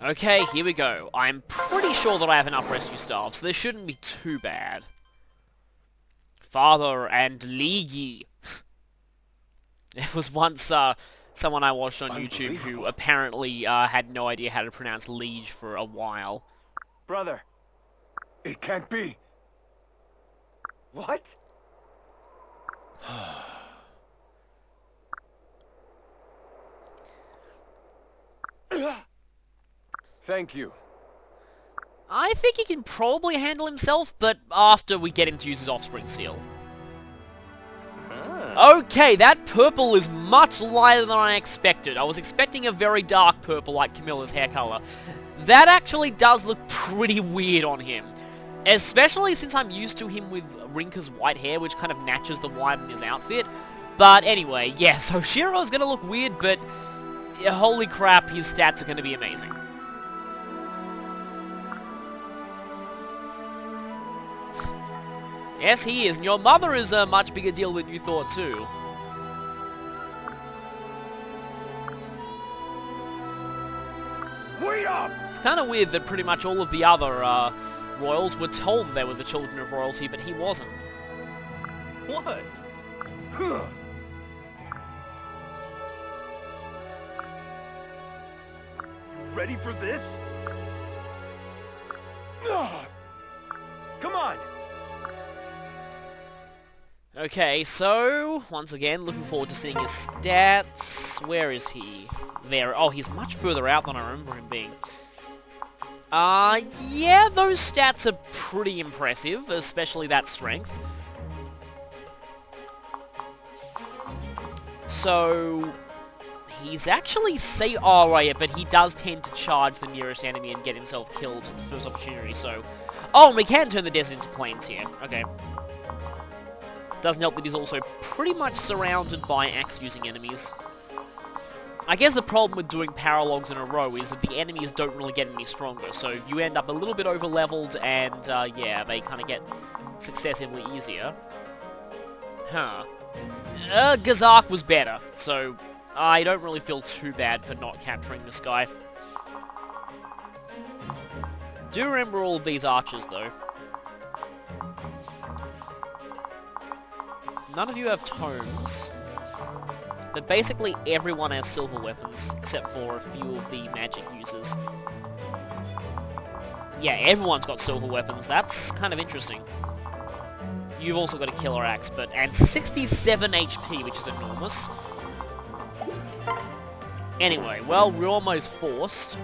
Okay, here we go. I'm pretty sure that I have enough rescue staff, so this shouldn't be too bad. Father and Leagy. There was once someone I watched on YouTube who apparently had no idea how to pronounce Liege for a while. Brother, it can't be. What? Thank you. I think he can probably handle himself, but after we get him to use his offspring seal. Okay, that purple is much lighter than I expected. I was expecting a very dark purple like Camilla's hair color. That actually does look pretty weird on him. Especially since I'm used to him with Rinka's white hair, which kind of matches the white in his outfit. But anyway, yeah, so Shiro's gonna look weird, but holy crap, his stats are gonna be amazing. Yes, he is, and your mother is a much bigger deal than you thought, too. Wait up! It's kind of weird that pretty much all of the other royals were told that they were the children of royalty, but he wasn't. What? You ready for this? Come on! Okay, so, once again, looking forward to seeing his stats. Where is he? There. Oh, he's much further out than I remember him being. Yeah, those stats are pretty impressive, especially that strength. So, he's actually oh, right, yeah, but he does tend to charge the nearest enemy and get himself killed at the first opportunity, so... Oh, and we can turn the desert into plains here. Okay. Doesn't help that he's also pretty much surrounded by axe-using enemies. I guess the problem with doing paralogs in a row is that the enemies don't really get any stronger, so you end up a little bit over-leveled, and, yeah, they kind of get successively easier. Huh. Gazark was better, so I don't really feel too bad for not capturing this guy. Do remember all of these archers, though. None of you have tomes, but basically everyone has silver weapons, except for a few of the magic users. Yeah, everyone's got silver weapons, that's kind of interesting. You've also got a killer axe, and 67 HP, which is enormous. Anyway, well, we're almost forced.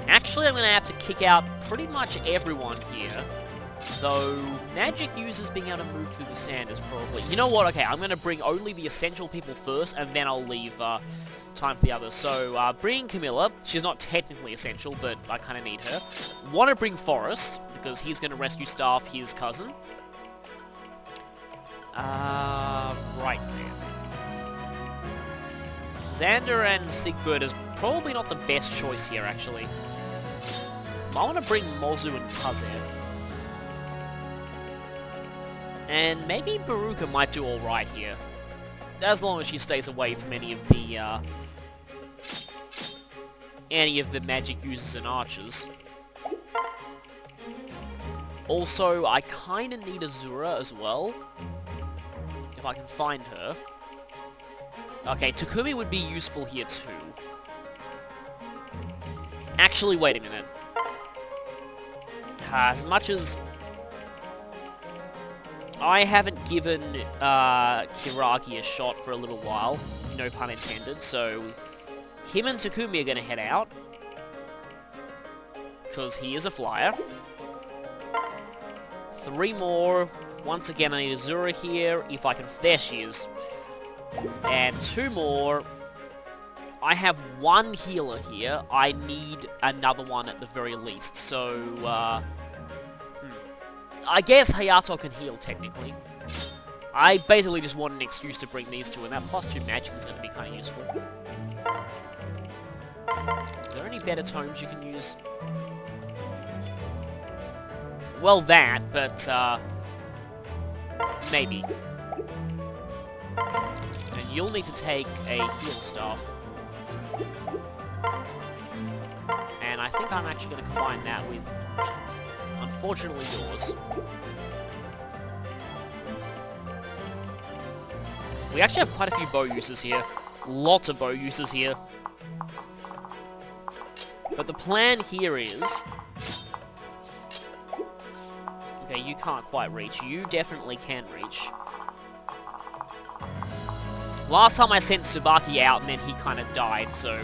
Actually, I'm going to have to kick out pretty much everyone here. Though, magic users being able to move through the sand is probably... You know what? Okay, I'm going to bring only the essential people first, and then I'll leave time for the others. So, bringing Camilla. She's not technically essential, but I kind of need her. Want to bring Forrest, because he's going to rescue Staff, his cousin. Right then. Xander and Sigbert is probably not the best choice here, actually. I want to bring Mozu and Kazev. And maybe Baruka might do alright here. As long as she stays away from any of the magic users and archers. Also, I kinda need Azura as well. If I can find her. Okay, Takumi would be useful here too. Actually, wait a minute. As much as... I haven't given Kiragi a shot for a little while, no pun intended, so him and Takumi are going to head out, because he is a flyer. 3 more, once again I need Azura here, if I can, there she is, and 2 more. I have 1 healer here, I need another one at the very least, so I guess Hayato can heal, technically. I basically just want an excuse to bring these 2, and that +2 magic is going to be kind of useful. Are there any better tomes you can use? Well, that, but, maybe. And you'll need to take a heal staff. think I'm actually going to combine that with, unfortunately, yours. We actually have quite a few bow uses here. Lots of bow uses here. But the plan here is... Okay, you can't quite reach. You definitely can reach. Last time I sent Tsubaki out and then he kind of died, so...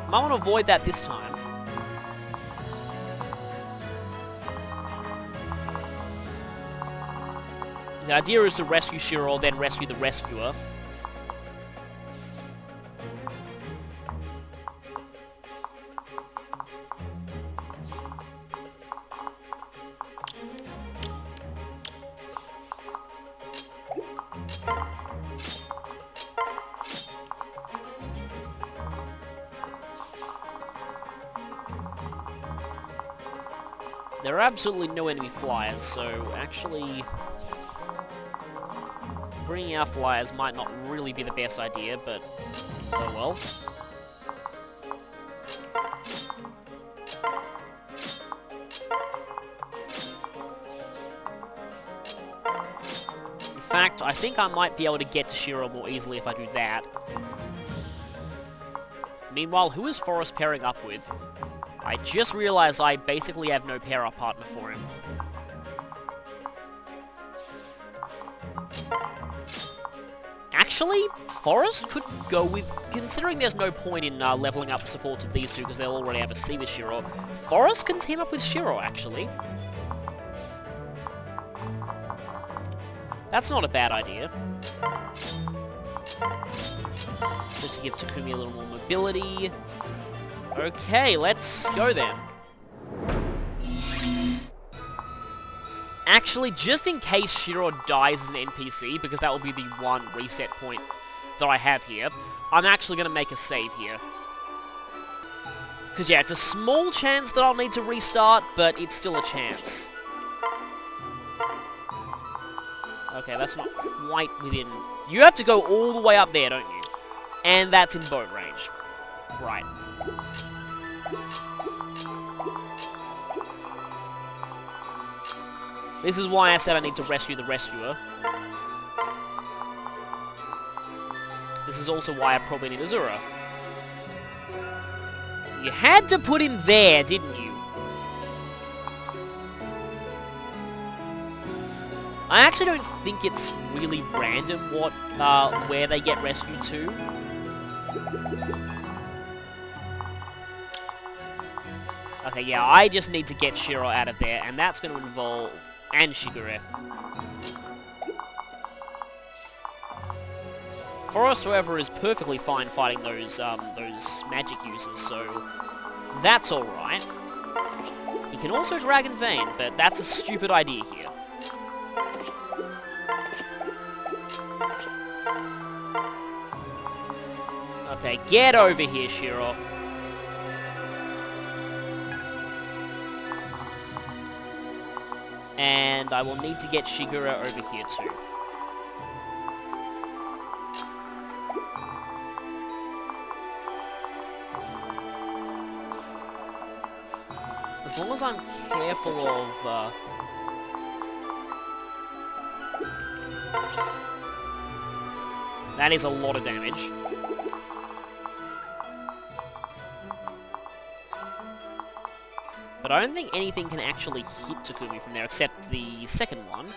Might want to avoid that this time. The idea is to rescue Shiro, then rescue the rescuer. There are absolutely no enemy flyers, so actually... Bringing our flyers might not really be the best idea, but oh well. In fact, I think I might be able to get to Shiro more easily if I do that. Meanwhile, who is Forrest pairing up with? I just realized I basically have no pair-up partner for him. Actually, Forrest could go with... Considering there's no point in leveling up the supports of these two because they'll already have a C with Shiro, Forrest can team up with Shiro, actually. That's not a bad idea. Just to give Takumi a little more mobility. Okay, let's go then. Actually, just in case Shiro dies as an NPC, because that will be the one reset point that I have here, I'm actually going to make a save here. Because yeah, it's a small chance that I'll need to restart, but it's still a chance. Okay, that's not quite within... You have to go all the way up there, don't you? And that's in boat range. Right. This is why I said I need to rescue the rescuer. This is also why I probably need Azura. You had to put him there, didn't you? I actually don't think it's really random what, where they get rescued to. Okay, yeah, I just need to get Shiro out of there, and that's going to involve... and Shigure. Forrest, however, is perfectly fine fighting those magic users, so that's alright. He can also Dragon Vein, but that's a stupid idea here. Okay, get over here, Shiro. And I will need to get Shigure over here too. As long as I'm careful of... That is a lot of damage. But I don't think anything can actually hit Takumi from there, except the second one.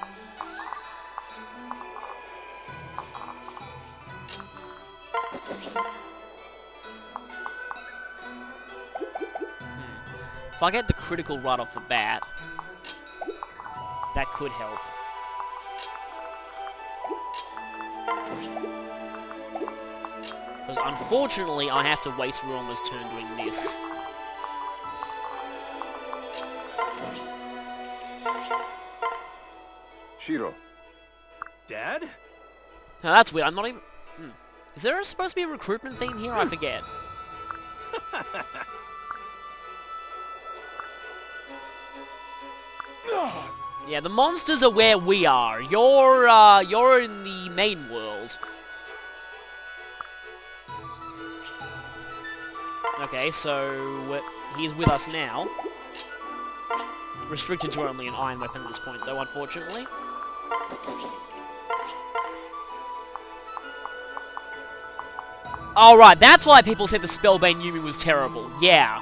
If I get the critical right off the bat, that could help. Because unfortunately, I have to waste Ruoma's turn doing this. Shiro. Dad? Now that's weird, I'm not even... Is there supposed to be a recruitment theme here? I forget. Yeah, the monsters are where we are. You're in the main world. Okay, so... He's with us now. Restricted to only an iron weapon at this point, though, unfortunately. Alright, that's why people said the Spellbane Yumi was terrible. Yeah.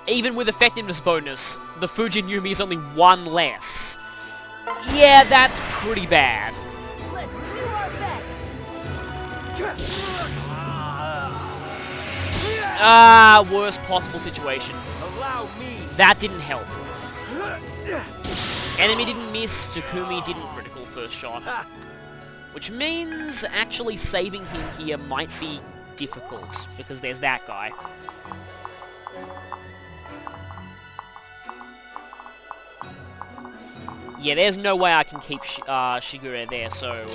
Even with effectiveness bonus, the Fujin Yumi is only one less. Yeah, that's pretty bad. Let's do our best. Ah, worst possible situation. Allow me. That didn't help. Enemy didn't miss, Takumi didn't critical first shot. Which means actually saving him here might be difficult, because there's that guy. Yeah, there's no way I can keep Shigure there, so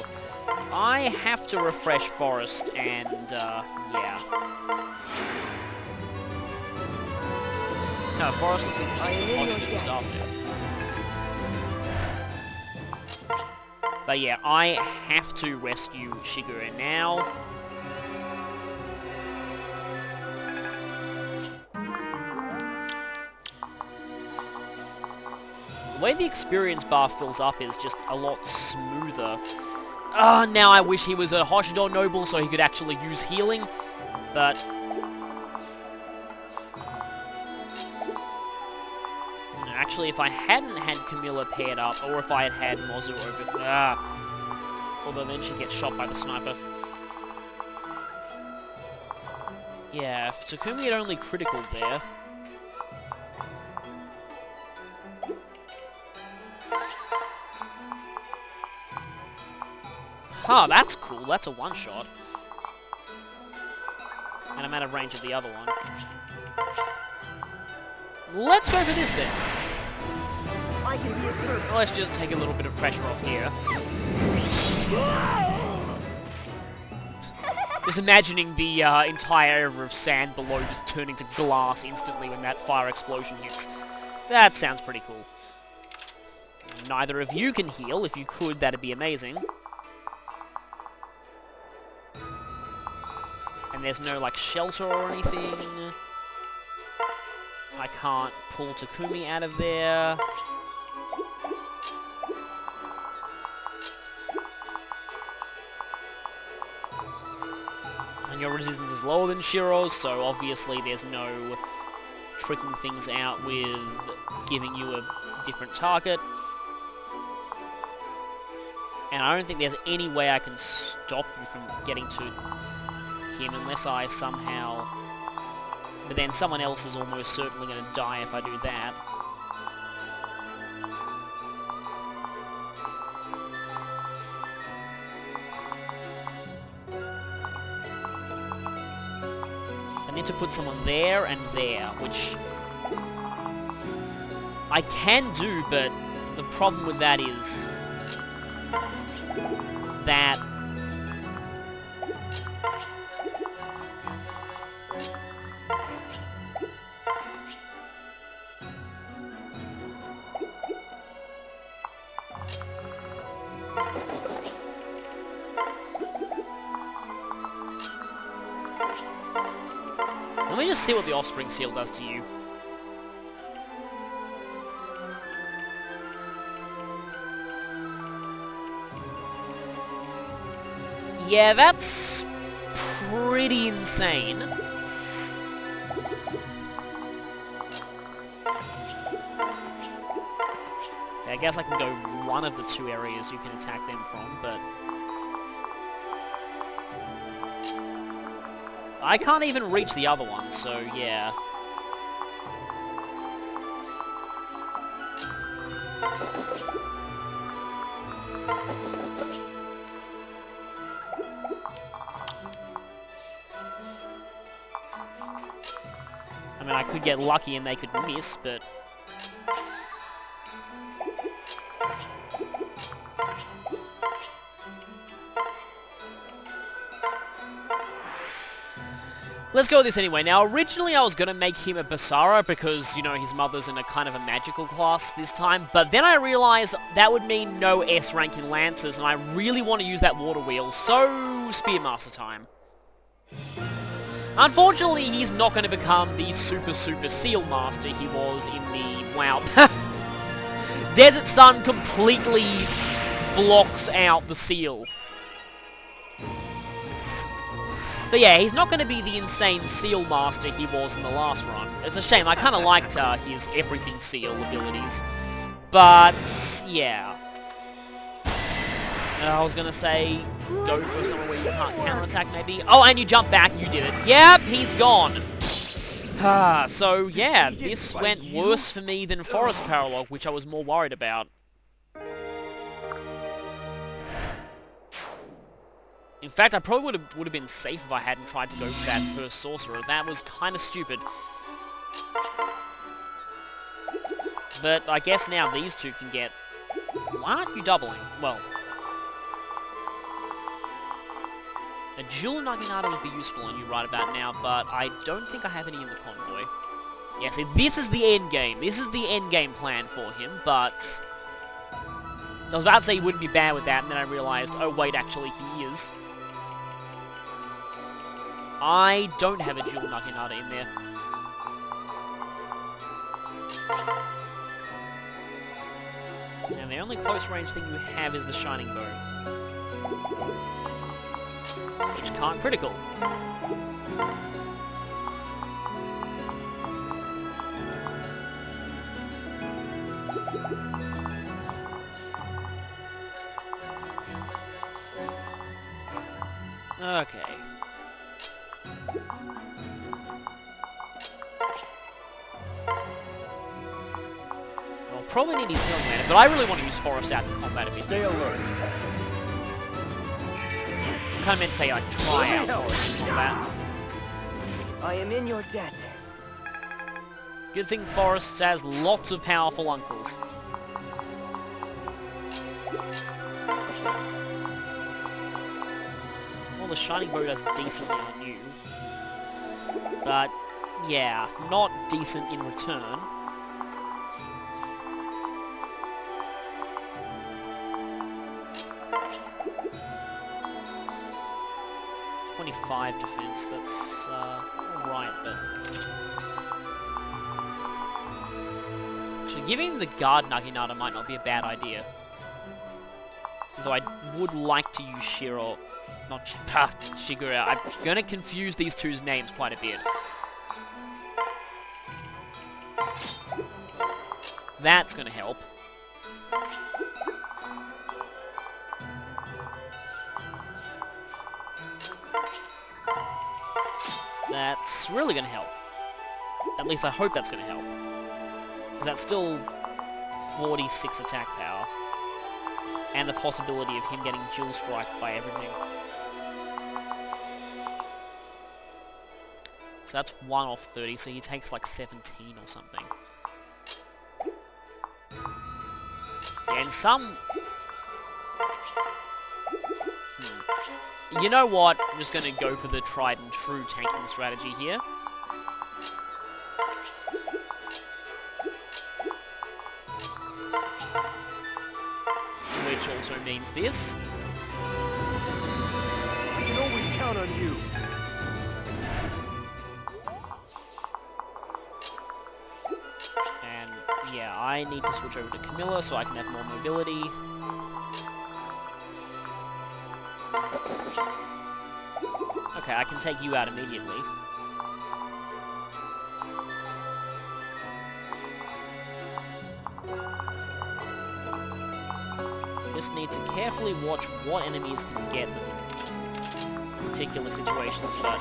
I have to refresh Forest, and, yeah. No, Forest looks interesting. Watch this stuff there. But yeah, I have to rescue Shigure now. The way the experience bar fills up is just a lot smoother. Now I wish he was a Hoshido Noble so he could actually use healing, but... Actually, if I hadn't had Camilla paired up, or if I had had Mozu over... Although then she gets shot by the sniper. Yeah, if Takumi had only critical there... Huh, that's cool. That's a one-shot. And I'm out of range of the other one. Let's go for this then. I can be of service. Let's just take a little bit of pressure off here. Just imagining the entire area of sand below just turning to glass instantly when that fire explosion hits. That sounds pretty cool. Neither of you can heal. If you could, that'd be amazing. And there's no, like, shelter or anything. I can't pull Takumi out of there. And your resistance is lower than Shiro's, so obviously there's no tricking things out with giving you a different target. And I don't think there's any way I can stop you from getting to him unless I somehow... But then someone else is almost certainly going to die if I do that. I need to put someone there and there, which I can do, but the problem with that is that let me just see what the Offspring Seal does to you. Yeah, that's pretty insane. Okay, I guess I can go one of the two areas you can attack them from, but... I can't even reach the other one, so yeah. I mean, I could get lucky and they could miss, but... Let's go with this anyway. Now, originally I was going to make him a Basara because, you know, his mother's in a kind of a magical class this time, but then I realized that would mean no S rank in Lancers, and I really want to use that Water Wheel, so Spearmaster time. Unfortunately, he's not going to become the super seal master he was in the... Wow. Desert Sun completely blocks out the seal. But yeah, he's not going to be the insane seal master he was in the last run. It's a shame. I kind of liked his everything seal abilities. But, yeah. I was going to say, go for somewhere where you can't counterattack maybe. Oh, and you jump back, you did it. Yep, he's gone. So, yeah, this went worse for me than Forest Paralog, which I was more worried about. In fact, I probably would have been safe if I hadn't tried to go for that first sorcerer. That was kind of stupid. But I guess now these two can get... Why aren't you doubling? Well... A dual Naginata would be useful on you right about now, but I don't think I have any in the convoy. Yeah, see, this is the end game. This is the end game plan for him, but... I was about to say he wouldn't be bad with that, and then I realized, oh wait, actually he is. I don't have a dual Naginata in there. And the only close range thing you have is the Shining Bow. Which can't critical. Okay. I'll probably need his healing mana, but I really want to use Forest out in combat a bit. Stay alert. I kind of meant to say, like, try out Forest in combat. I am in your debt. Good thing Forest has lots of powerful uncles. Well, the Shining Bow does decently on you. But, yeah, not decent in return. .25 defense, that's, alright, but... Actually, giving the guard Naginata might not be a bad idea. Though I would like to use Shiro... Not Shigura. I'm gonna confuse these two's names quite a bit. That's gonna help. That's really gonna help. At least I hope that's gonna help. Because that's still 46 attack power. And the possibility of him getting dual strike by everything. So that's 1 off 30, so he takes like 17 or something. Yeah, and some... You know what? I'm just gonna go for the tried and true tanking strategy here. Which also means this. I can always count on you. And yeah, I need to switch over to Camilla so I can have more mobility. Okay, I can take you out immediately. Just need to carefully watch what enemies can get them in particular situations, but...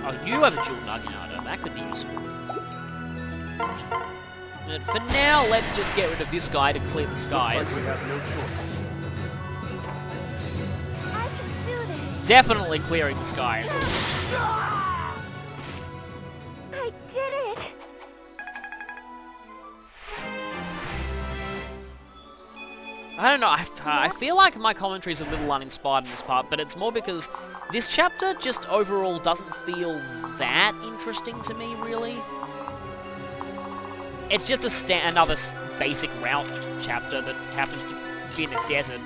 Oh, you have a dual Naginata. That could be useful. But for now, let's just get rid of this guy to clear the skies. Looks like we have no choice. I can do this. Definitely clearing the skies. I did it. I don't know, I feel like my commentary is a little uninspired in this part, but it's more because this chapter just overall doesn't feel that interesting to me, really. It's just another basic route chapter that happens to be in a desert.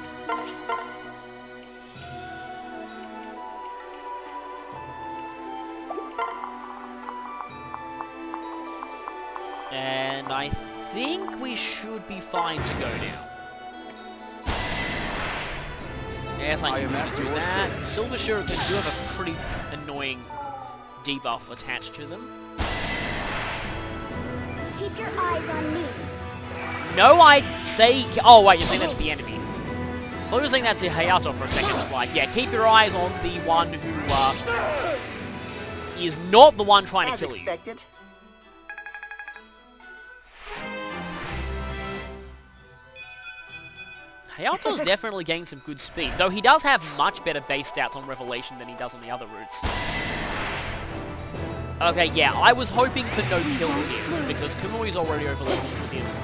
And I think we should be fine to go now. Yes, I can really do that. Silver Shuriken do have a pretty annoying debuff attached to them. Keep your eyes on me. No, I'd say... Oh, wait, you're saying that's the enemy. I thought you were saying that to Hayato for a second. I was like, yeah, keep your eyes on the one who is not the one trying to kill expected. you. Hayato's definitely getting some good speed, though he does have much better base stats on Revelation than he does on the other routes. Okay, yeah, I was hoping for no kills here, because Kumui's already over leveled as it is.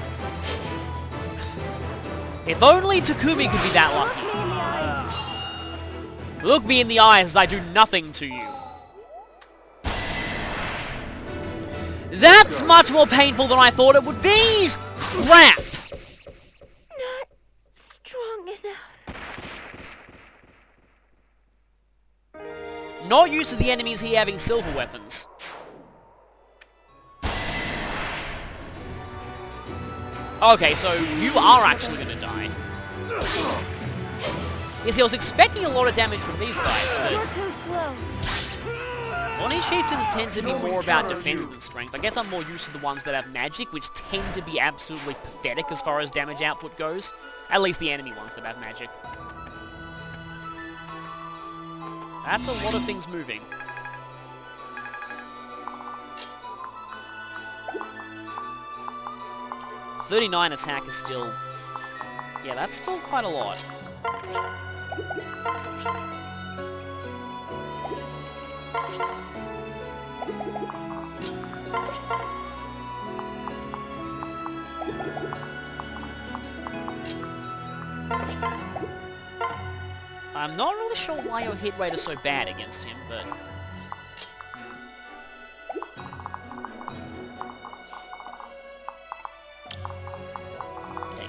If only Takumi could be that lucky. Look me in the eyes as I do nothing to you. That's much more painful than I thought it would be! Crap! Not strong enough. Not used to the enemies here having silver weapons. Okay, so you are actually gonna die. Yes, I was expecting a lot of damage from these guys, but... You're too slow. Oni chieftains tend to be more about defense than strength. I guess I'm more used to the ones that have magic, which tend to be absolutely pathetic as far as damage output goes. At least the enemy ones that have magic. That's a lot of things moving. .39 attack is still... Yeah, that's still quite a lot. I'm not really sure why your hit rate is so bad against him, but...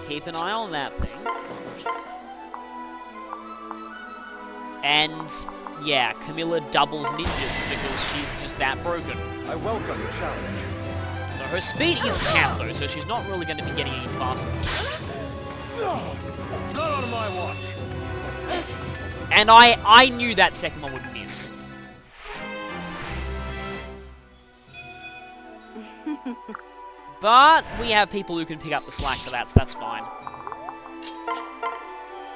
Keep an eye on that thing. And, yeah, Camilla doubles ninjas because she's just that broken. I welcome the challenge. So her speed is capped though, so she's not really going to be getting any faster than this. Not on my watch. And I knew that second one would miss. But we have people who can pick up the slack for that, so that's fine.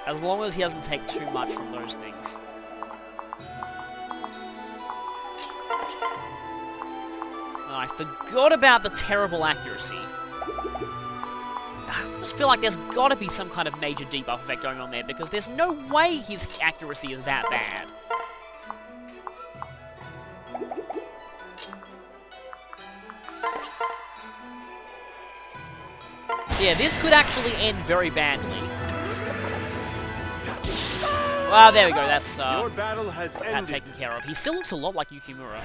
As long as he doesn't take too much from those things. Oh, I forgot about the terrible accuracy. I just feel like there's got to be some kind of major debuff effect going on there, because there's no way his accuracy is that bad. So yeah, this could actually end very badly. Well, there we go, that's Your battle has that ended. taken care of. He still looks a lot like Yukimura.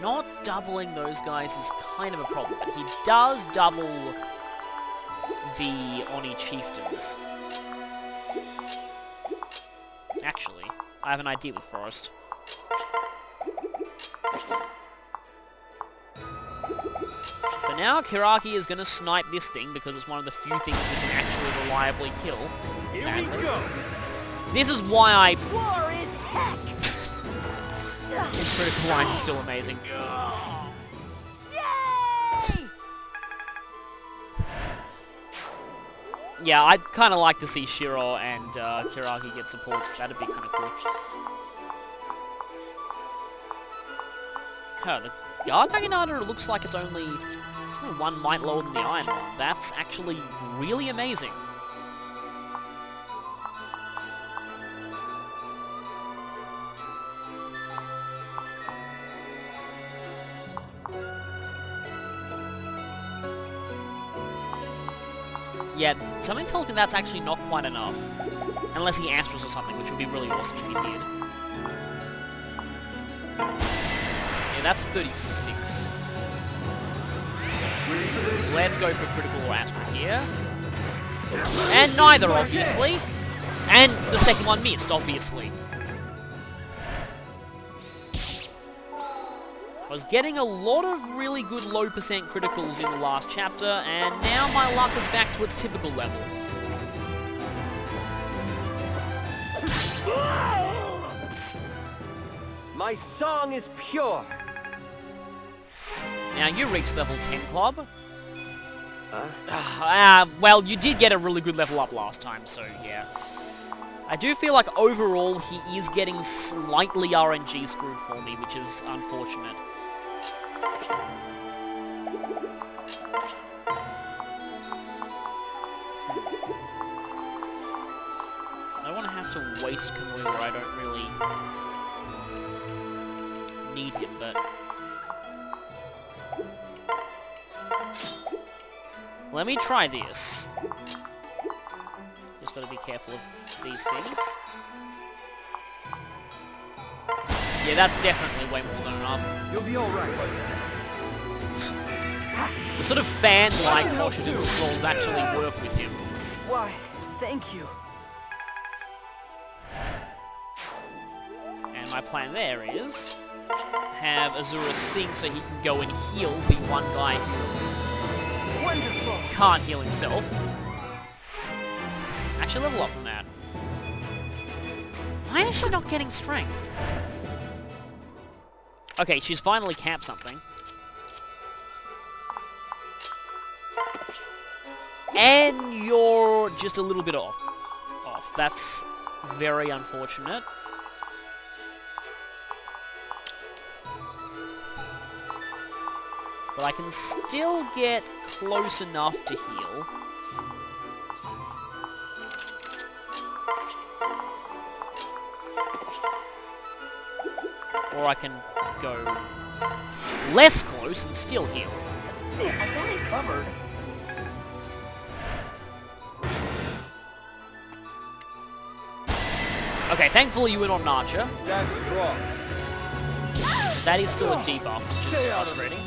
Not doubling those guys is kind of a problem, but he does double the Oni chieftains. Actually, I have an idea with Forest. For now, Kiraki is going to snipe this thing because it's one of the few things he can actually reliably kill, sadly. Here we go. This is why I... War is heck. His critical lines are still amazing. Yay! Yeah, I'd kind of like to see Shiro and Kiraki get supports. That'd be kind of cool. Huh, the Guard Naginata looks like it's only one might lower than the Iron one. That's actually really amazing. Yeah, something tells me that's actually not quite enough. Unless he Astros or something, which would be really awesome if he did. Yeah, that's 36. So, let's go for critical or Astra here. And neither, obviously. And the second one missed, obviously. I was getting a lot of really good low percent criticals in the last chapter, and now my luck is back to its typical level. My song is pure. Now you reached level 10 club. Well, you did get a really good level up last time, so yeah. I do feel like overall he is getting slightly RNG screwed for me, which is unfortunate. I don't want to have to waste Kamui where I don't really need him, but... Let me try this. Just gotta be careful of these things. Yeah, that's definitely way more than enough. You'll be alright. The sort of fan-like Hoshiden scrolls actually work with him. Why, thank you. And my plan there is have Azura sing so he can go and heal the one guy who Wonderful. can't heal himself. Actually, level up from that. Why is she not getting strength? Okay, she's finally capped something. And you're just a little bit off. That's very unfortunate. But I can still get close enough to heal. Or I can go less close and still heal. I got it covered. Okay, thankfully you went on Archer. Stand strong. That is still a debuff, which is frustrating.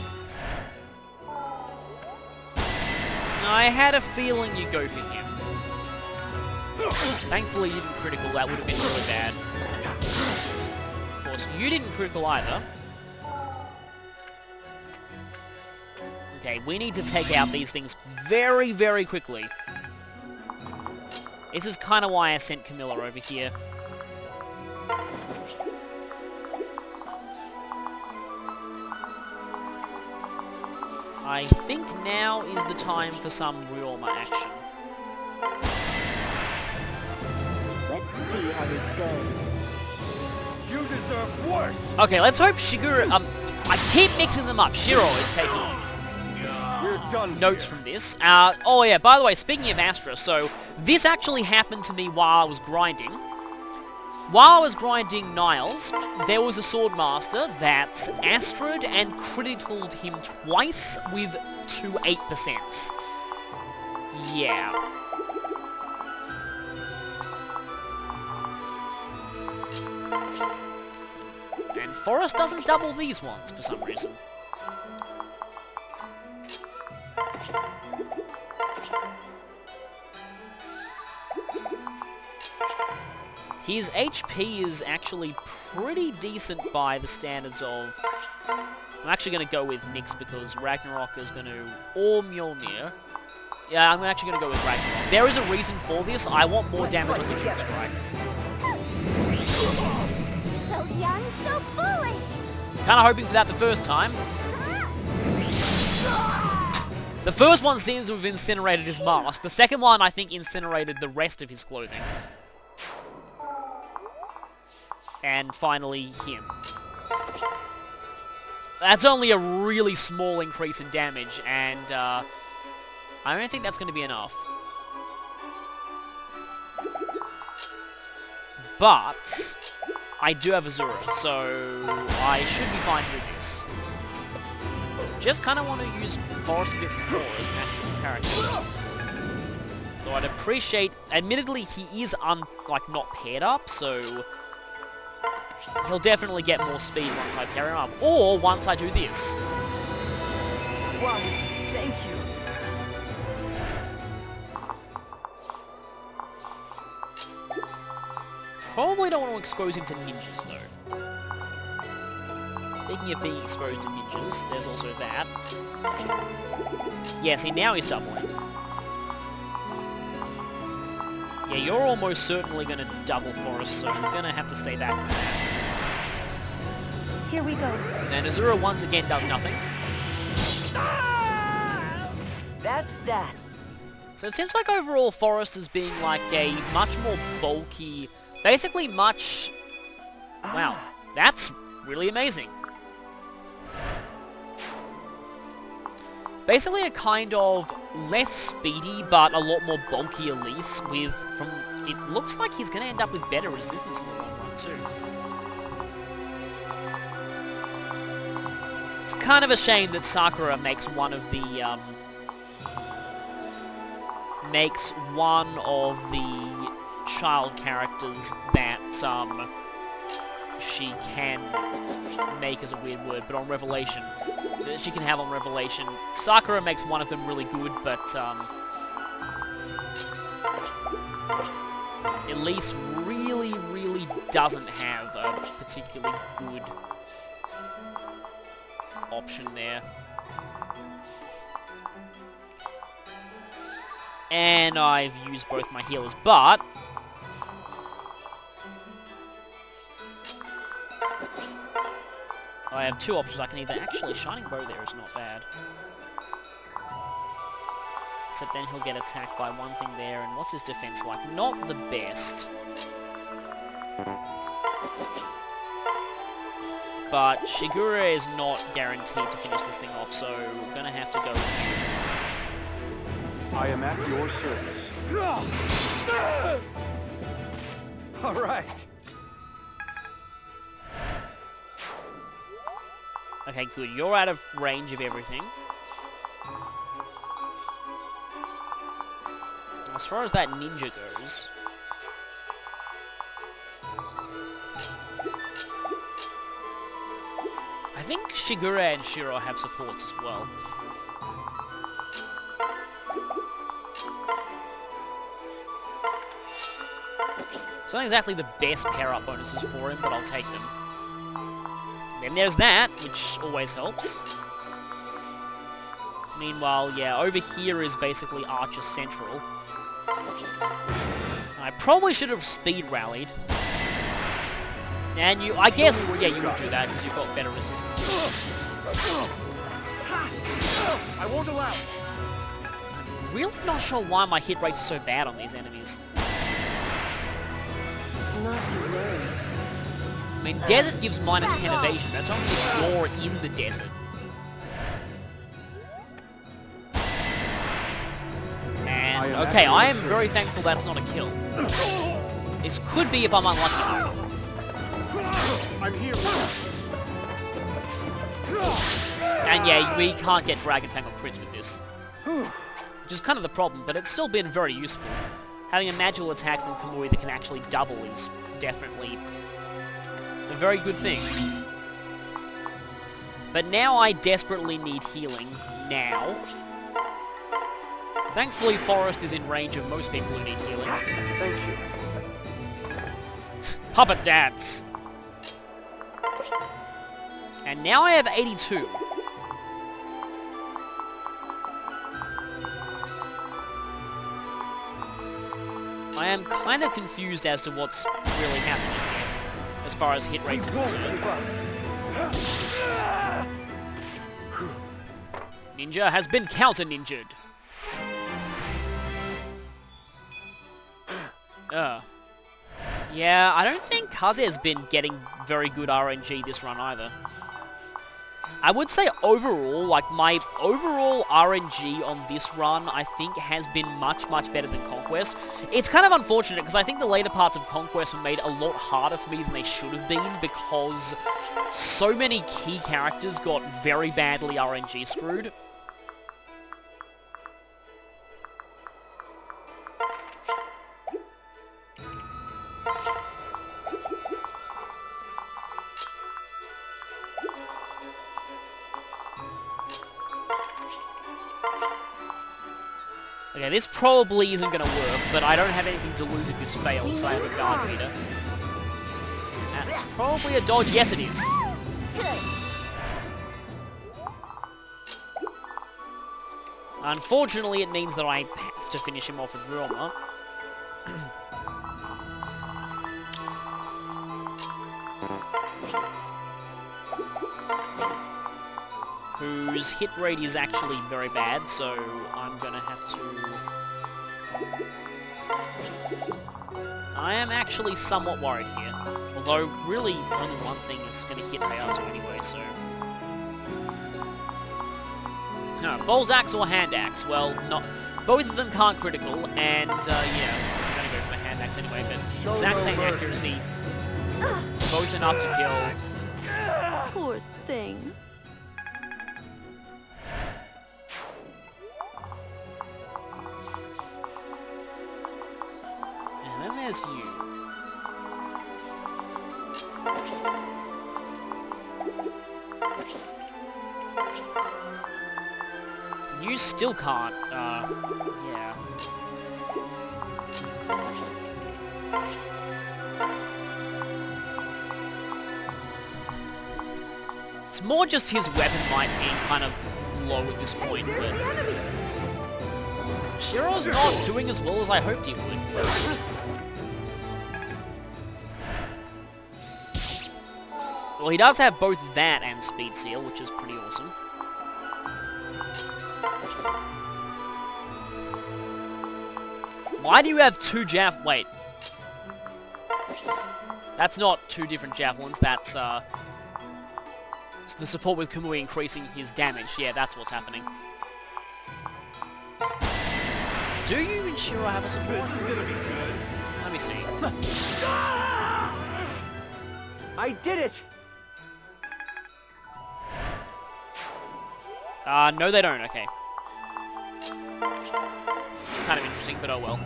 I had a feeling you'd go for him. Thankfully you didn't critical, that would have been really bad. Of course, you didn't critical either. Okay, we need to take out these things very, very quickly. This is kind of why I sent Camilla over here. I think now is the time for some Ryoma action. Let's see how this goes. You deserve worse. Okay, let's hope Shiguro... I keep mixing them up. Shiro is taking We're done. notes from this. Oh yeah, by the way, speaking of Astra, so this actually happened to me while I was grinding. While I was grinding Niles, there was a Swordmaster that Astra'd and criticaled him twice with 2 8%. Yeah. And Forest doesn't double these ones for some reason. His HP is actually pretty decent by the standards of... I'm actually going to go with Nyx because Ragnarok is going to... Or Mjolnir. Yeah, I'm actually going to go with Ragnarok. There is a reason for this. I want more damage on the Jump Strike. So young, so foolish. Kind of hoping for that the first time. The first one seems to have incinerated his mask. The second one, I think, incinerated the rest of his clothing. And finally, him. That's only a really small increase in damage, and I don't think that's going to be enough. But I do have Azura, so I should be fine with this. Just kind of want to use Forest a bit more as an actual character. Though I'd appreciate... Admittedly, he is, not paired up, so... He'll definitely get more speed once I pair him up. Or once I do this. Why, thank you. Probably don't want to expose him to ninjas, though. Speaking of being exposed to ninjas, there's also that. Yeah, see, now he's doubling. Yeah, you're almost certainly going to double Forest, so you're going to have to stay back from that. Here we go. And Azura once again does nothing. That's that. So it seems like overall Forest is being like a much more bulky, basically much... Wow, that's really amazing. Basically a kind of less speedy, but a lot more bulky Elise with, it looks like he's going to end up with better resistance in the long run too. It's kind of a shame that Sakura makes one of the child characters that she can make as a weird word, but on Revelation. She can have on Revelation. Sakura makes one of them really good, but Elise really, really doesn't have a particularly good option there. And I've used both my healers, but I have two options. I can either... Actually, Shining Bow there is not bad. Except then he'll get attacked by one thing there, and what's his defense like? Not the best. But Shigure is not guaranteed to finish this thing off, so we're gonna have to go with him. I am at your service. All right. Okay, good. You're out of range of everything. As far as that ninja goes... I think Shigure and Shiro have supports as well. It's not exactly the best pair-up bonuses for him, but I'll take them. Then there's that, which always helps. Meanwhile, yeah, over here is basically Archer Central. I probably should have speed rallied. And I guess, yeah, you would do that because you've got better resistance. I won't allow. I'm really not sure why my hit rates are so bad on these enemies. Not to worry. I mean, Desert gives minus 10 evasion. That's only if you're in the desert. And, okay, I am very thankful that's not a kill. This could be if I'm unlucky. I'm here. And yeah, we can't get Dragon Fang or crits with this. Which is kind of the problem, but it's still been very useful. Having a magical attack from Kamui that can actually double is definitely a very good thing. But now I desperately need healing. Now. Thankfully, Forest is in range of most people who need healing. Thank you. Puppet dance! And now I have 82. I am kind of confused as to what's really happening here, as far as hit rates are concerned. Ninja has been counter-ninjured. Yeah, I don't think Kaze's been getting very good RNG this run either. I would say overall, like, my overall RNG on this run, I think, has been much, much better than Conquest. It's kind of unfortunate, because I think the later parts of Conquest were made a lot harder for me than they should have been, because so many key characters got very badly RNG screwed. Okay, this probably isn't going to work, but I don't have anything to lose if this fails, so I have a guard leader. That's probably a dodge. Yes, it is. Good. Unfortunately, it means that I have to finish him off with Roma. Whose hit rate is actually very bad, so I'm gonna have to... I am actually somewhat worried here. Although, really, only one thing is gonna hit Hayato anyway, so... No, Bowl's Axe or Hand Axe? Well, not... Both of them can't critical, and, yeah, I'm gonna go for the Hand Axe anyway, but exact same accuracy, both enough to kill. Poor thing. And then there's you. You still can't, yeah. It's more just his weapon might be kind of low at this point, but... Shiro's not doing as well as I hoped he would. Well, he does have both that and Speed Seal, which is pretty awesome. Why do you have two wait. That's not two different javelins, that's, it's the support with Kamui increasing his damage. Yeah, that's what's happening. Do you and Shiro have a support? This is gonna be good. Let me see. I did it! No they don't, okay. Kind of interesting, but oh well.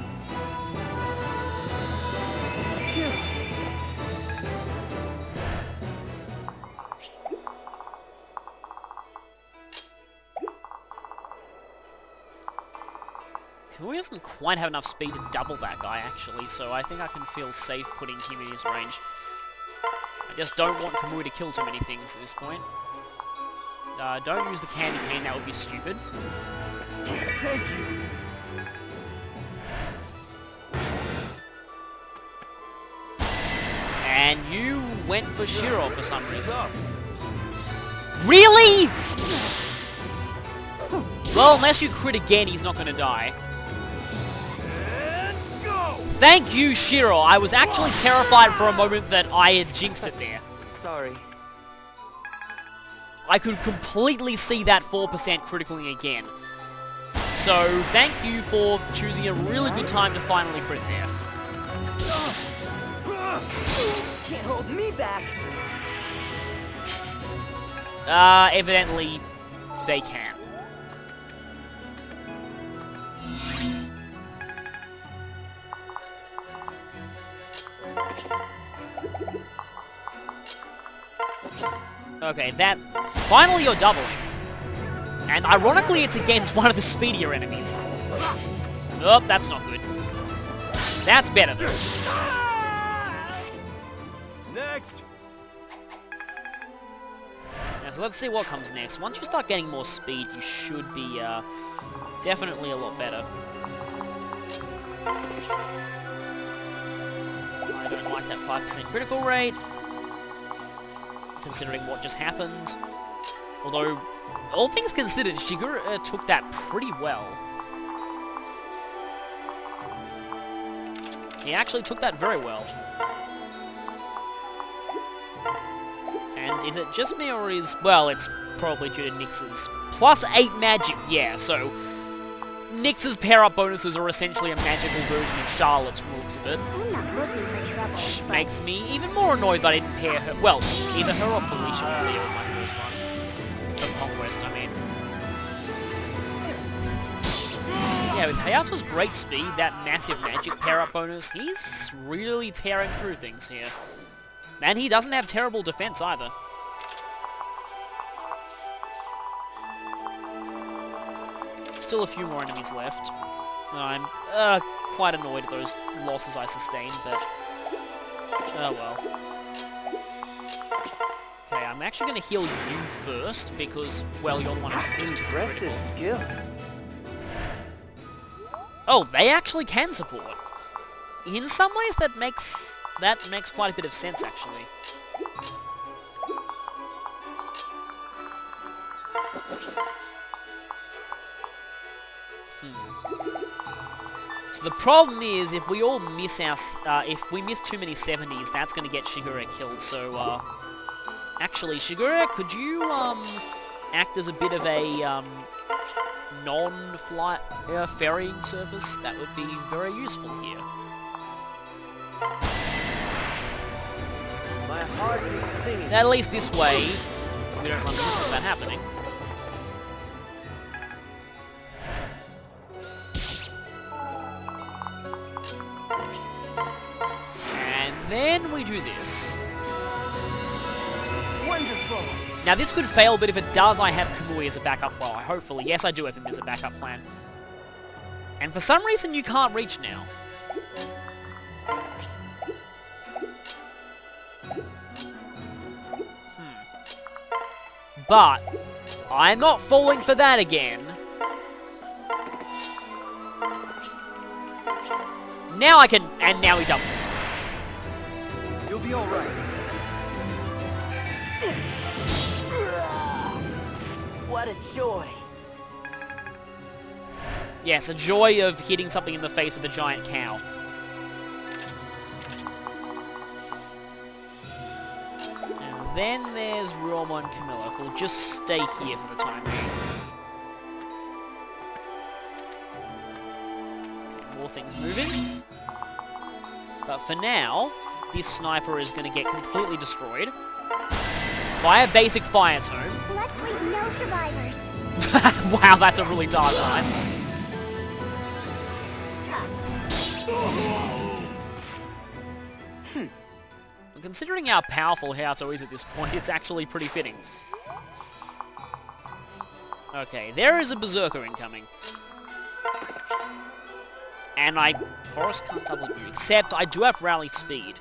Kamui doesn't quite have enough speed to double that guy, actually, so I think I can feel safe putting him in his range. I just don't want Kamui to kill too many things at this point. Don't use the candy cane, that would be stupid. Thank you. And you went for Shiro for some reason. Really?! Well, unless you crit again, he's not gonna die. Thank you, Shiro! I was actually terrified for a moment that I had jinxed it there. Sorry. I could completely see that 4% critically again. So, thank you for choosing a really good time to finally crit there. Can't hold me back. Evidently, they can. Okay, that... Finally you're doubling. And ironically it's against one of the speedier enemies. Oh, that's not good. That's better though. Next. Yeah, so let's see what comes next. Once you start getting more speed, you should be, definitely a lot better. I don't like that 5% critical rate, considering what just happened. Although, all things considered, Shigure took that pretty well. He actually took that very well. And is it just me, or is... Well, it's probably due to Nyx's plus 8 magic, yeah, so... Nyx's pair-up bonuses are essentially a magical version of Charlotte's from the looks of it. I'm not looking for trouble. Which makes me even more annoyed that I didn't pair her... Well, either her or Felicia would be on my first run. Of Conquest, I mean. Yeah, with Hayato's great speed, that massive magic pair-up bonus, he's really tearing through things here. And he doesn't have terrible defense either. Still a few more enemies left. I'm quite annoyed at those losses I sustained, but... Oh well. Okay, I'm actually going to heal you first, because, well, you're the one who just took Impressive critical. skill. Oh, they actually can support. In some ways, that makes quite a bit of sense, actually. So the problem is, if we all miss our, if we miss too many 70s, that's going to get Shigure killed. So, actually, Shigure, could you act as a bit of a non-flight ferrying service? That would be very useful here. My heart is singing. At least this way, we don't run the risk of that happening. And then we do this. Wonderful. Now this could fail, but if it does, I have Kamui as a backup. Well, hopefully. Yes, I do have him as a backup plan. And for some reason, you can't reach now. But I'm not falling for that again. Now I can, and now he doubles. You'll be all right. What a joy. Yes, a joy of hitting something in the face with a giant cow. And then there's Roma and Camilla, who'll just stay here for the time being. Okay, more things moving. But for now, this sniper is going to get completely destroyed by a basic fire tome. Let's leave no survivors. Wow, that's a really dark line. Considering how powerful Hayato is at this point, it's actually pretty fitting. Okay, there is a Berserker incoming. And Forest can't double you, except I do have rally speed.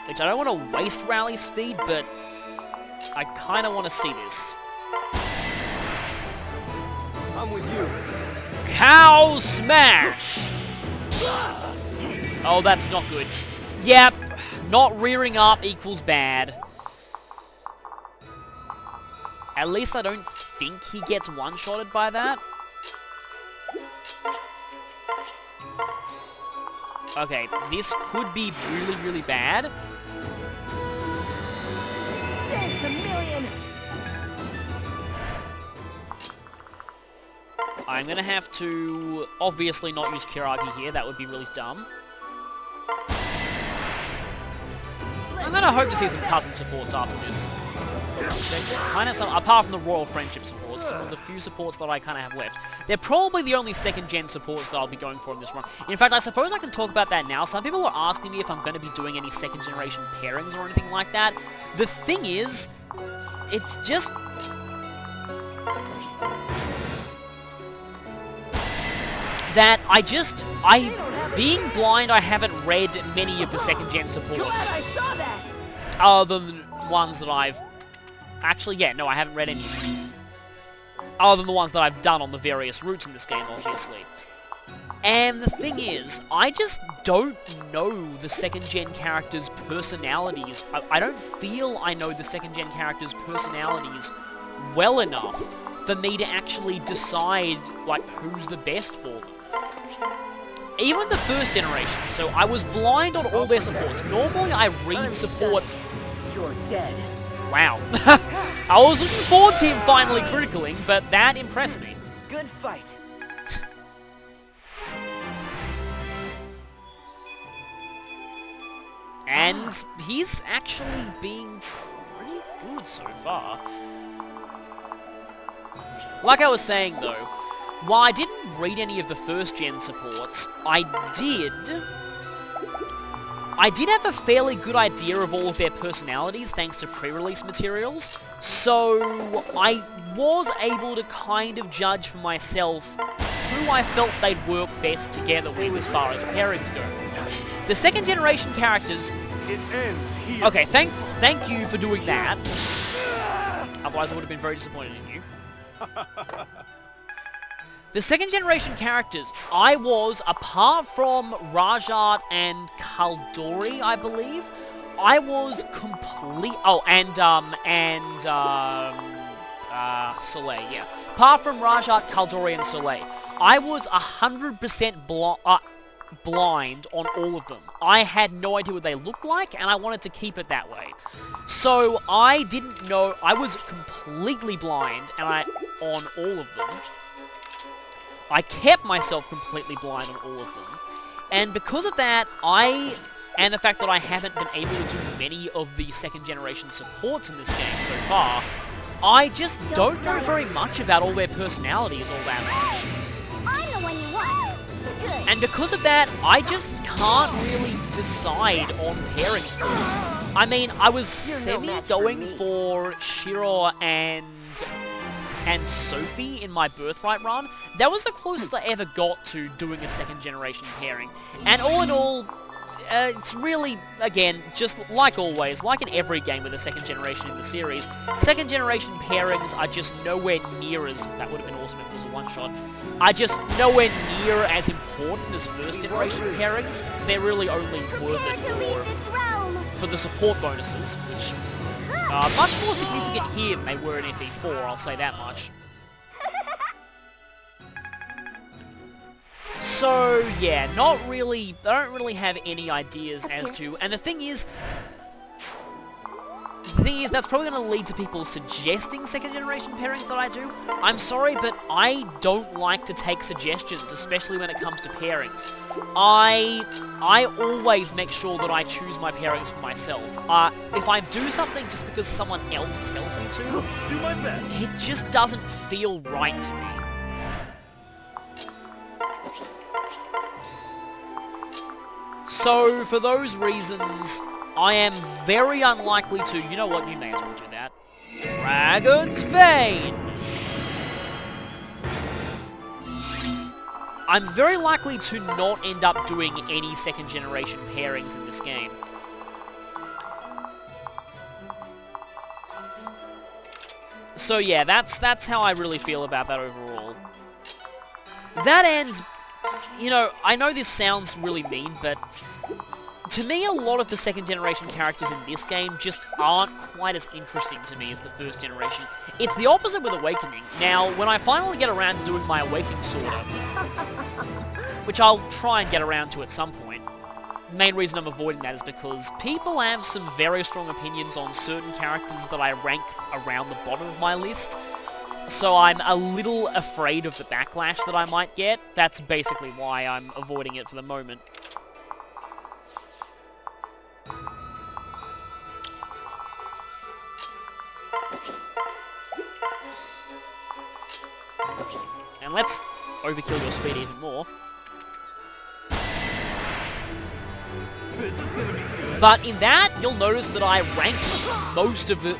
Which I don't want to waste rally speed, but I kind of want to see this. I'm with you. Cow Smash! Oh, that's not good. Yep, not rearing up equals bad. At least I don't think he gets one-shotted by that. Okay, this could be really, really bad. Thanks a million. I'm gonna have to obviously not use Kiragi here, that would be really dumb. I'm gonna hope to see some cousin supports after this. Kind of some, apart from the Royal Friendship supports, some of the few supports that I kind of have left. They're probably the only second-gen supports that I'll be going for in this run. In fact, I suppose I can talk about that now. Some people are asking me if I'm going to be doing any second-generation pairings or anything like that. The thing is, it's just... that being blind, I haven't read many of the second-gen supports. Glad I saw that. Other than ones that I've... Actually, yeah, no, I haven't read any of them. Other than the ones that I've done on the various routes in this game, obviously. And the thing is, I just don't know the second-gen characters' personalities. I don't feel I know the second-gen characters' personalities well enough for me to actually decide, like, who's the best for them. Even the first generation, so I was blind on all their supports. Normally I read supports... You're dead. Wow. I was looking forward to him finally criticalling, but that impressed me. Good fight. And he's actually being pretty good so far. Like I was saying though, while I didn't read any of the first-gen supports, I did have a fairly good idea of all of their personalities thanks to pre-release materials, so I was able to kind of judge for myself who I felt they'd work best together with as far as pairings go. The second-generation characters... It ends here. Okay, thank you for doing that. Otherwise I would have been very disappointed in you. The second generation characters, I was, apart from Rajat and Kaldori, I believe, I was Oh, Soleil, yeah. Apart from Rajat, Kaldori, and Soleil, I was 100% blind on all of them. I had no idea what they looked like, and I wanted to keep it that way. So I didn't know, I was completely blind on all of them. I kept myself completely blind on all of them. And because of that, and the fact that I haven't been able to do many of the second generation supports in this game so far, I just don't know very much about all their personalities all that much. I'm the one you want. Good. And because of that, I just can't really decide on pairings for them. I mean, I was You're no match for going me. for Shiro and Sophie in my Birthright run. That was the closest I ever got to doing a second generation pairing. And all in all, it's really, again, just like always, like in every game with a second generation in the series, second generation pairings are just nowhere near as, that would have been awesome if it was a one-shot, are just nowhere near as important as first generation pairings. They're really only worth Prepare it to leave this realm. for the support bonuses, which are much more significant here than they were in FE4, I'll say that much. So, yeah, I don't really have any ideas as to, and the thing is, that's probably going to lead to people suggesting second generation pairings that I do. I'm sorry, but I don't like to take suggestions, especially when it comes to pairings. I always make sure that I choose my pairings for myself. If I do something just because someone else tells me to, do my best. it just doesn't feel right to me. So, for those reasons, I am very unlikely to... You know what? You may as well do that. Dragon's Vein! I'm very likely to not end up doing any second generation pairings in this game. So yeah, that's how I really feel about that overall. That ends... You know, I know this sounds really mean, but to me a lot of the second generation characters in this game just aren't quite as interesting to me as the first generation. It's the opposite with Awakening. Now, when I finally get around to doing my Awakening sorter, which I'll try and get around to at some point, the main reason I'm avoiding that is because people have some very strong opinions on certain characters that I rank around the bottom of my list. So I'm a little afraid of the backlash that I might get. That's basically why I'm avoiding it for the moment. And let's overkill your speed even more. This is gonna be good. But in that, you'll notice that I rank most of the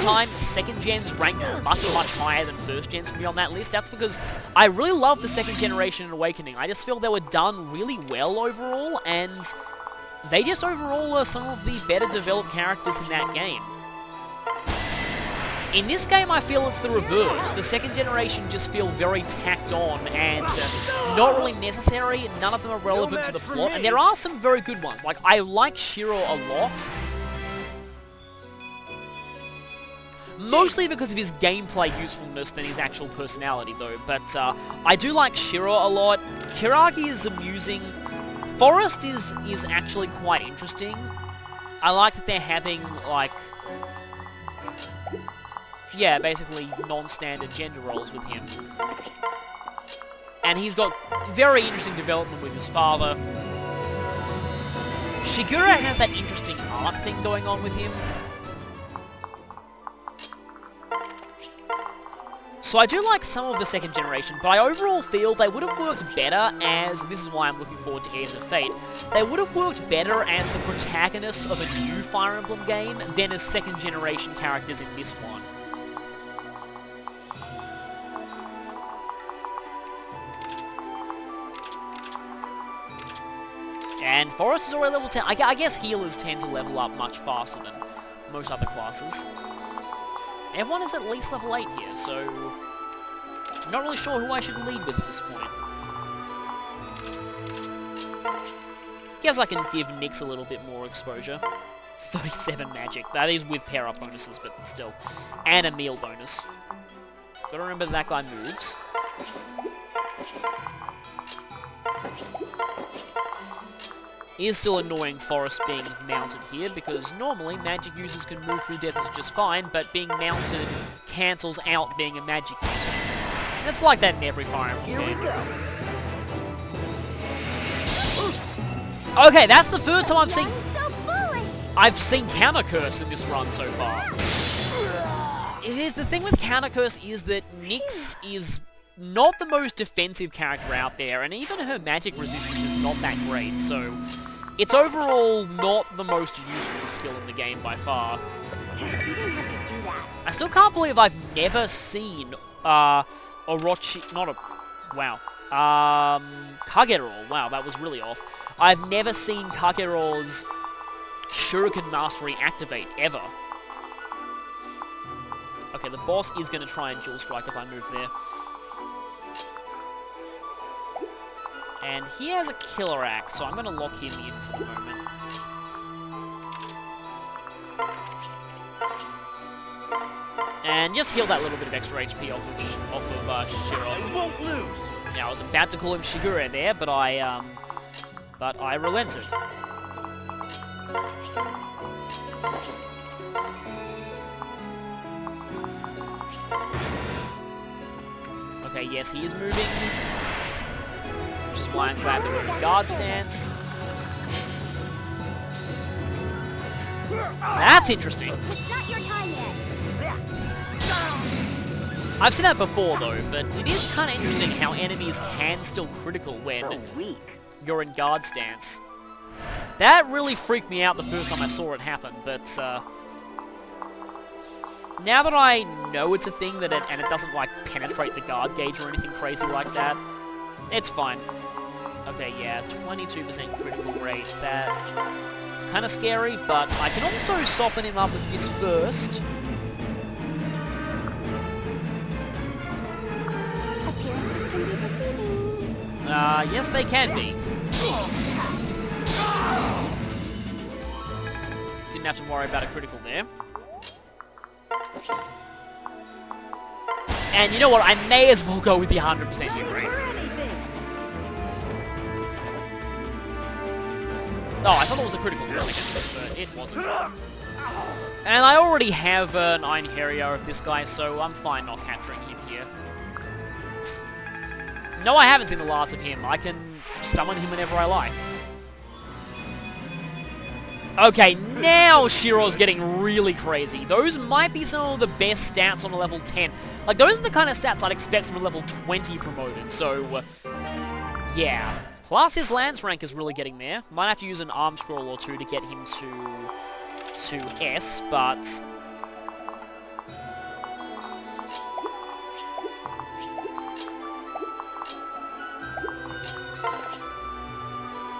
time, second gens rank much higher than first gens for me on that list. That's because I really love the second generation in Awakening. I just feel they were done really well overall, and they just overall are some of the better developed characters in that game. In this game, I feel it's the reverse. The second generation just feel very tacked on and not really necessary. None of them are relevant to the plot, and there are some very good ones. Like, I like Shiro a lot. Mostly because of his gameplay usefulness than his actual personality, though. But I do like Shiro a lot. Kiragi is amusing. Forest is actually quite interesting. I like that they're having, like... yeah, basically non-standard gender roles with him. And he's got very interesting development with his father. Shigura has that interesting art thing going on with him. So I do like some of the second generation, but I overall feel they would have worked better as, and this is why I'm looking forward to Heirs of Fate, they would have worked better as the protagonists of a new Fire Emblem game than as second generation characters in this one. And Forest is already level 10. I guess healers tend to level up much faster than most other classes. Everyone is at least level 8 here, so... I'm not really sure who I should lead with at this point. Guess I can give Nyx a little bit more exposure. 37 magic. That is with pair-up bonuses, but still. And a meal bonus. Gotta remember that guy moves. It is still annoying Forrest being mounted here, because normally magic users can move through deserts just fine, but being mounted cancels out being a magic user. And it's like that in every Fire Emblem game. Here we go. Okay, that's the first time So foolish. I've seen Counter Curse in this run so far. The thing with Counter Curse is that Nyx is not the most defensive character out there, and even her magic resistance is not that great, so it's overall not the most useful skill in the game by far. You didn't have to do that. I still can't believe I've never seen Orochi, Kagero. Wow, that was really off. I've never seen Kagero's Shuriken Mastery activate, ever. Okay, the boss is going to try and dual strike if I move there. And he has a killer axe, so I'm going to lock him in for the moment. And just heal that little bit of extra HP off of Shiro. I won't lose. Now, I was about to call him Shigure there, but I relented. Okay, yes, he is moving. Which is why I'm glad that we're in guard stance. That's interesting. It's not your time yet. I've seen that before, though, but it is kind of interesting how enemies can still critical when So weak. you're in guard stance. That really freaked me out the first time I saw it happen, but now that I know it's a thing and it doesn't like penetrate the guard gauge or anything crazy like that, it's fine. Okay, yeah, 22% critical rate. That is kind of scary, but I can also soften him up with this first. Appearances can be deceiving. Yes, they can be. Didn't have to worry about a critical there. And you know what? I may as well go with the 100% hit rate. Oh, I thought it was a critical for a second, but it wasn't. And I already have an Iron Harrier of this guy, so I'm fine not capturing him here. No, I haven't seen the last of him. I can summon him whenever I like. Okay, now Shiro's getting really crazy. Those might be some of the best stats on a level 10. Like, those are the kind of stats I'd expect from a level 20 promoted, so... yeah. Plus, his Lance rank is really getting there. Might have to use an arm scroll or two to get him to S, but...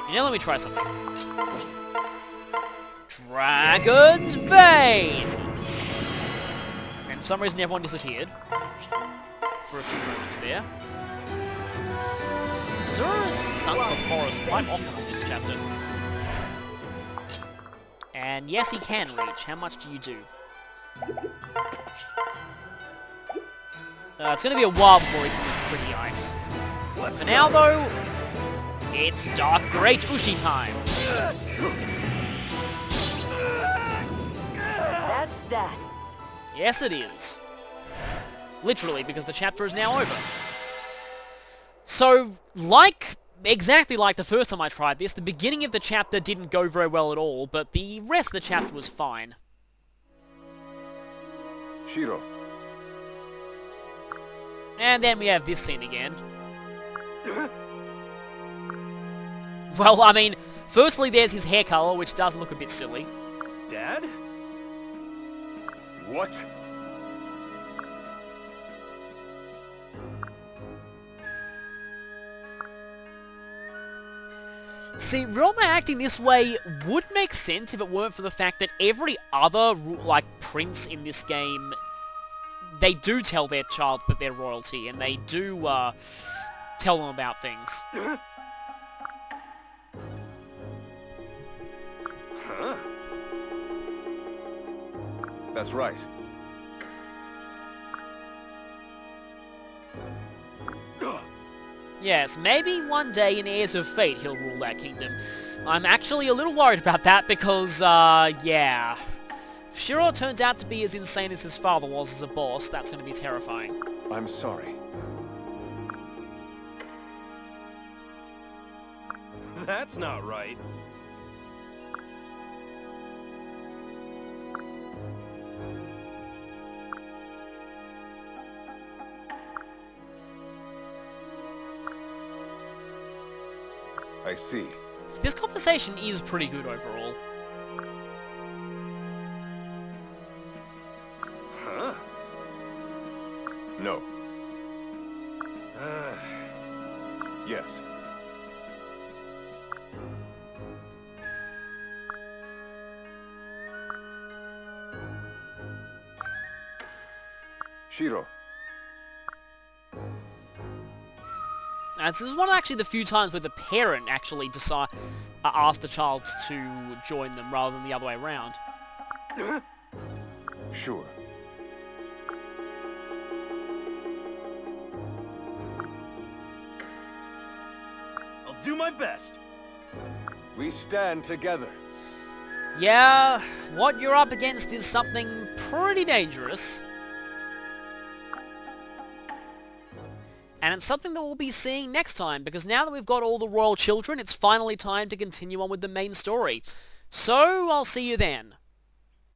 you know, let me try something. Dragon's Vein! And for some reason everyone disappeared. For a few moments there. Zora has sunk for Forest quite often in this chapter. And yes, he can reach. How much do you do? It's going to be a while before he can use Pretty Ice. For now, though, it's Dark Great Ushi time. That's that. Yes, it is. Literally, because the chapter is now over. So, exactly like the first time I tried this, the beginning of the chapter didn't go very well at all, but the rest of the chapter was fine. Shiro. And then we have this scene again. Well, I mean, firstly there's his hair color, which does look a bit silly. Dad? What? See, Roma acting this way would make sense if it weren't for the fact that every other, like, prince in this game they do tell their child that they're royalty, and they do tell them about things. Huh? That's right. Yes, maybe one day in Heirs of Fate he'll rule that kingdom. I'm actually a little worried about that because, yeah. If Shiro turns out to be as insane as his father was as a boss, that's going to be terrifying. I'm sorry. That's not right. I see. This conversation is pretty good overall. Huh? No. Yes. Shiro. This is one of actually the few times where the parent actually asks the child to join them rather than the other way around. Sure. I'll do my best. We stand together. Yeah, what you're up against is something pretty dangerous. And it's something that we'll be seeing next time, because now that we've got all the royal children, it's finally time to continue on with the main story. So, I'll see you then.